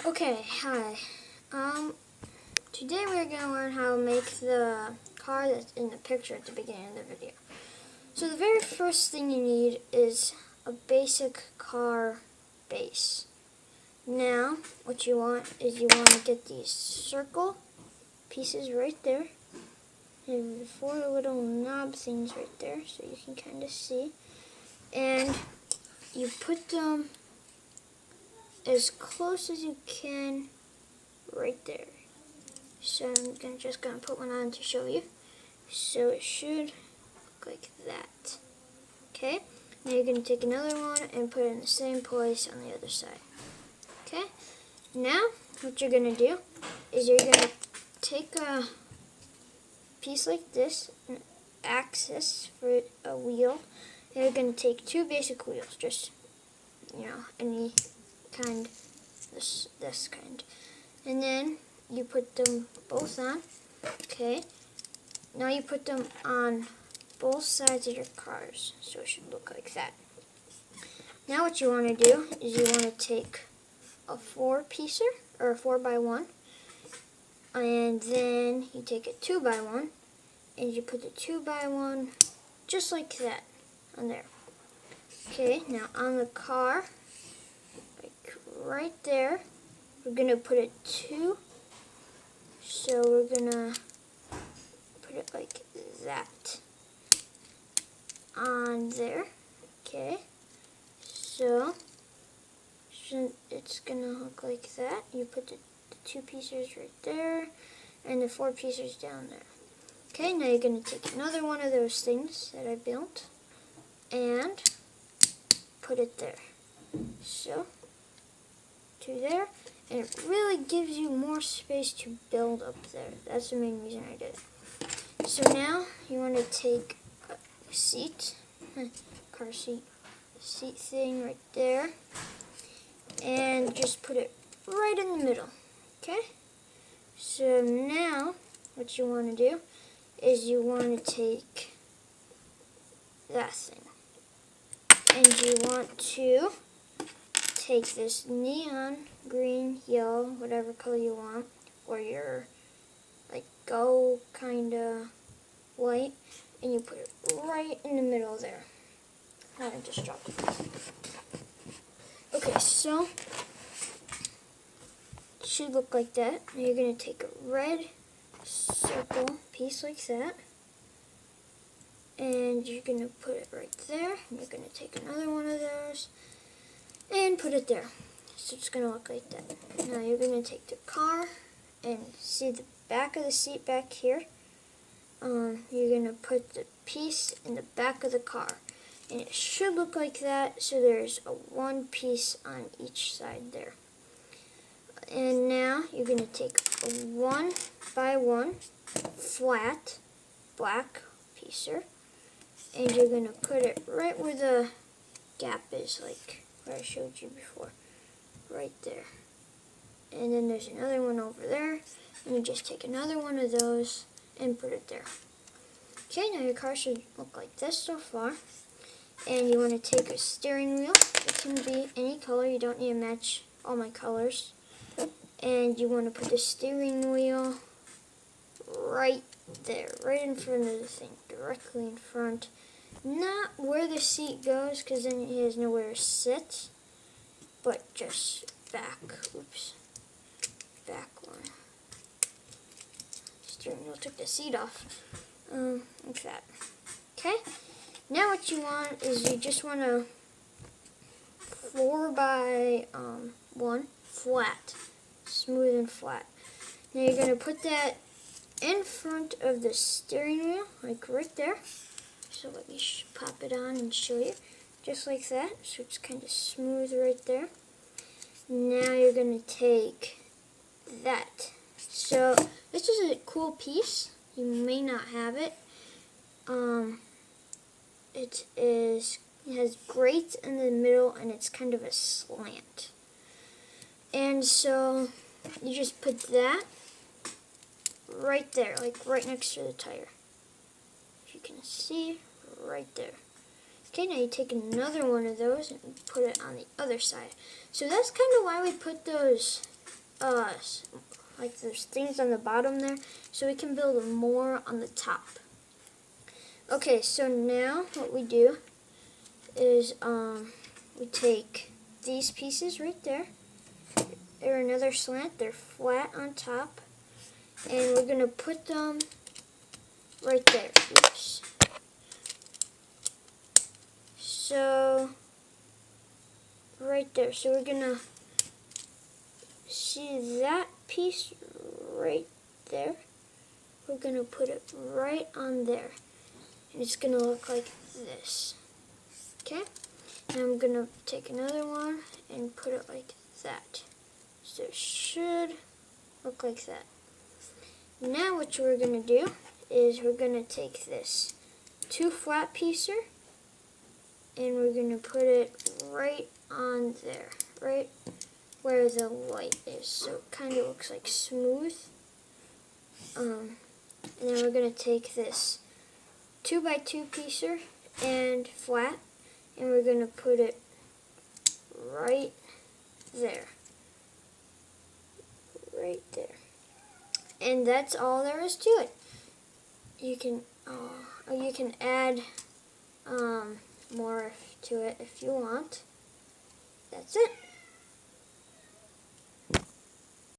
Okay, hi. Today we're going to learn how to make the car that's in the picture at the beginning of the video. So the very first thing you need is a basic car base. Now, what you want is you want to get these circle pieces right there. And 4 little knob things right there so you can kind of see. And you put them as close as you can right there. So I'm just going to put one on to show you. So it should look like that. Okay, now you're going to take another one and put it in the same place on the other side. Okay, now what you're going to do is you're going to take a piece like this, an axis for a wheel, and you're going to take 2 basic wheels, just, any kind, this kind. And then you put them both on. Okay. Now you put them on both sides of your cars, so it should look like that. Now what you want to do is you want to take a 4-piecer, or a 4x1, and then you take a 2x1, and you put the 2x1 just like that on there. Okay, now on the car, like right there, we're going to put a 2. So we're going to put it like that on there. Okay, so it's going to look like that. You put the 2 pieces right there and the 4 pieces down there. Okay, now you're going to take another one of those things that I built and put it there. So, 2 there. And it really gives you more space to build up there. That's the main reason I did it. So now you want to take a seat, car seat thing right there, and just put it right in the middle. Okay? So now what you want to do is you want to take that thing, and you want to take this neon green, yellow, whatever color you want, or your like go kind of white, and you put it right in the middle there. I just dropped it. Okay, so it should look like that. Now you're going to take a red circle piece like that, and you're going to put it right there. And you're going to take another one of those and put it there. So it's going to look like that. Now you're going to take the car and see the back of the seat back here. You're going to put the piece in the back of the car. And it should look like that, so there's a 1 piece on each side there. And now you're going to take a 1x1 flat black piecer, and you're going to put it right where the gap is, like what I showed you before, right there. And then there's another one over there, and you just take another one of those and put it there. Okay, now your car should look like this so far. And you want to take a steering wheel. It can be any color. You don't need to match all my colors. And you want to put the steering wheel right there, right in front of the thing, directly in front. Not where the seat goes, because then he has nowhere to sit, but just back. Oops. Back one. Steering wheel took the seat off. Like that. Okay? Now what you want is you just want a 4x1 flat, smooth and flat. Now you're going to put that in front of the steering wheel, like right there. So let me pop it on and show you, just like that. So it's kind of smooth right there. Now you're going to take that. So this is a cool piece. You may not have it. It has grates in the middle, and it's kind of a slant. And so you just put that right there, like right next to the tire. If you can see, right there. Okay, now you take another one of those and put it on the other side. So that's kind of why we put those like there's things on the bottom there, so we can build more on the top. Okay, so now what we do is we take these pieces right there. They're another slant. They're flat on top, and we're gonna put them right there. Oops. So right there. So we're gonna see that piece right there. We're gonna put it right on there, and it's gonna look like this. Okay. And I'm gonna take another one and put it like that. So it should look like that. Now what we're going to do is we're going to take this 2 flat piecer and we're going to put it right on there, right where the light is. So it kind of looks like smooth. And then we're going to take this 2x2 piecer and flat and we're going to put it right there. Right there. And that's all there is to it. You can add more to it if you want. That's it.